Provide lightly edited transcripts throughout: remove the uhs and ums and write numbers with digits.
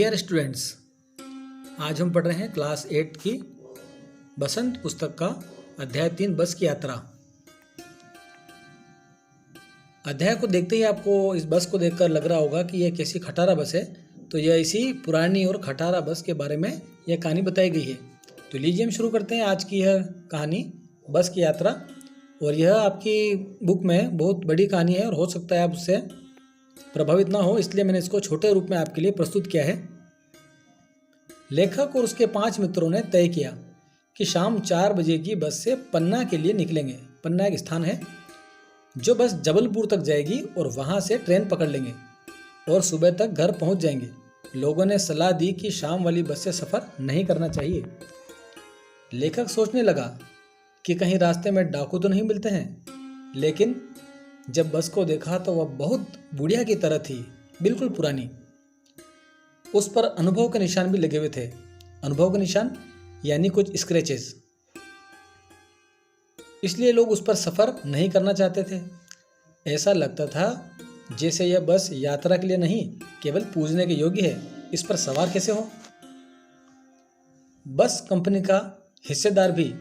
Dear students, आज हम पढ़ रहे हैं क्लास 8 की बसंत पुस्तक का अध्याय 3 बस की यात्रा। अध्याय को देखते ही आपको इस बस को देखकर लग रहा होगा कि यह कैसी खटारा बस है। तो यह इसी पुरानी और खटारा बस के बारे में यह कहानी बताई गई है। तो लीजिए हम शुरू करते हैं आज की यह कहानी बस की यात्रा। और यह आपकी बुक में बहुत बड़ी कहानी है और हो सकता है आप उससे प्रभावित ना हो, इसलिए मैंने इसको छोटे रूप में आपके लिए प्रस्तुत किया है। लेखक और उसके 5 मित्रों ने तय किया कि शाम 4 बजे की बस से पन्ना के लिए निकलेंगे। पन्ना एक स्थान है जो बस जबलपुर तक जाएगी और वहां से ट्रेन पकड़ लेंगे और सुबह तक घर पहुंच जाएंगे। लोगों ने सलाह दी कि शाम वाली बस से सफ़र नहीं करना चाहिए। लेखक सोचने लगा कि कहीं रास्ते में डाकू तो नहीं मिलते हैं, लेकिन जब बस को देखा तो वह बहुत बुढ़िया की तरह थी, बिल्कुल पुरानी। उस पर अनुभव के निशान भी लगे हुए थे। अनुभव के निशान यानी कुछ स्क्रैचेस। इसलिए लोग उस पर सफ़र नहीं करना चाहते थे। ऐसा लगता था जैसे यह बस यात्रा के लिए नहीं, केवल पूजने के योग्य है। इस पर सवार कैसे हो? बस कंपनी का हिस्सेदार भी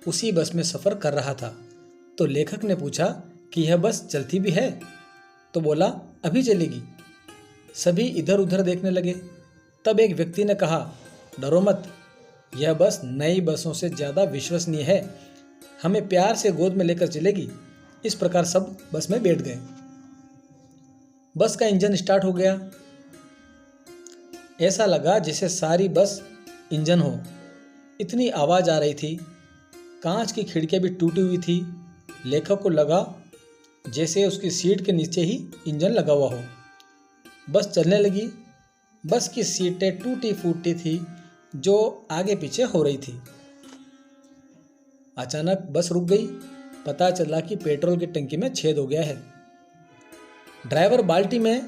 उसी बस में सफ़र कर रहा था। तो लेखक ने पूछा कि यह बस चलती भी है? तो बोला, अभी चलेगी। सभी इधर उधर देखने लगे। तब एक व्यक्ति ने कहा, डरो मत, यह बस नई बसों से ज़्यादा विश्वसनीय है, हमें प्यार से गोद में लेकर चलेगी। इस प्रकार सब बस में बैठ गए। बस का इंजन स्टार्ट हो गया। ऐसा लगा जैसे सारी बस इंजन हो, इतनी आवाज़ आ रही थी। कांच की खिड़कियाँ भी टूटी हुई थी। लेखक को लगा जैसे उसकी सीट के नीचे ही इंजन लगा हुआ हो। बस चलने लगी। बस की सीटें टूटी फूटी थी जो आगे पीछे हो रही थी। अचानक बस रुक गई। पता चला कि पेट्रोल की टंकी में छेद हो गया है। ड्राइवर बाल्टी में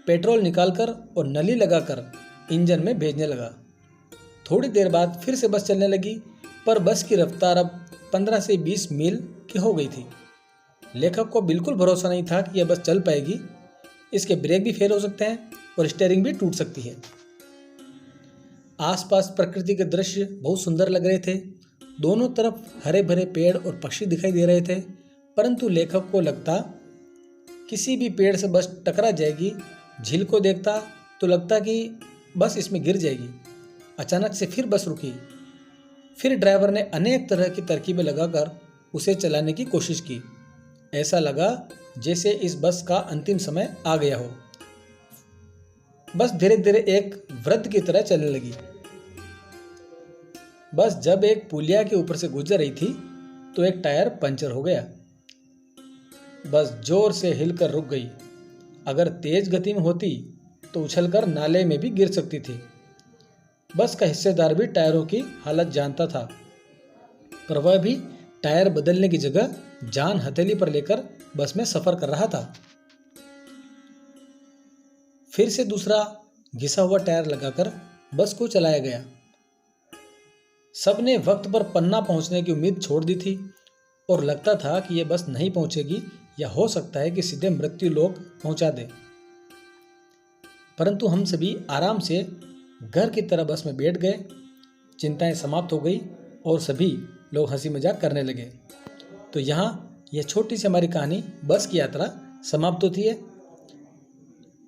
पेट्रोल निकालकर और नली लगाकर इंजन में भेजने लगा। थोड़ी देर बाद फिर से बस चलने लगी, पर बस की रफ्तार अब 15 से 20 मील की हो गई थी। लेखक को बिल्कुल भरोसा नहीं था कि यह बस चल पाएगी। इसके ब्रेक भी फेल हो सकते हैं और स्टीयरिंग भी टूट सकती है। आसपास प्रकृति के दृश्य बहुत सुंदर लग रहे थे। दोनों तरफ हरे भरे पेड़ और पक्षी दिखाई दे रहे थे, परंतु लेखक को लगता किसी भी पेड़ से बस टकरा जाएगी। झील को देखता तो लगता कि बस इसमें गिर जाएगी। अचानक से फिर बस रुकी। फिर ड्राइवर ने अनेक तरह की तरकीबें लगाकर उसे चलाने की कोशिश की। ऐसा लगा जैसे इस बस का अंतिम समय आ गया हो। बस धीरे धीरे एक वृत्त की तरह चलने लगी। बस जब एक पुलिया के ऊपर से गुजर रही थी तो एक टायर पंचर हो गया। बस जोर से हिलकर रुक गई। अगर तेज गति में होती तो उछलकर नाले में भी गिर सकती थी। बस का हिस्सेदार भी टायरों की हालत जानता था, पर वह भी टायर बदलने की जगह जान हथेली पर लेकर बस में सफर कर रहा था। फिर से दूसरा घिसा हुआ टायर लगाकर बस को चलाया गया। सबने वक्त पर पन्ना पहुंचने की उम्मीद छोड़ दी थी और लगता था कि यह बस नहीं पहुंचेगी या हो सकता है कि सीधे मृत्यु लोक पहुंचा दे। परंतु हम सभी आराम से घर की तरह बस में बैठ गए। चिंताएं समाप्त हो गई और सभी लोग हंसी मजाक करने लगे। तो यहाँ यह छोटी सी हमारी कहानी बस की यात्रा समाप्त होती है।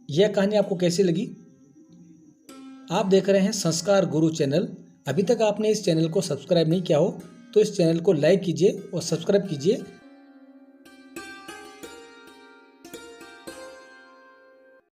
यह कहानी आपको कैसी लगी? आप देख रहे हैं संस्कार गुरु चैनल। अभी तक आपने इस चैनल को सब्सक्राइब नहीं किया हो तो इस चैनल को लाइक कीजिए और सब्सक्राइब कीजिए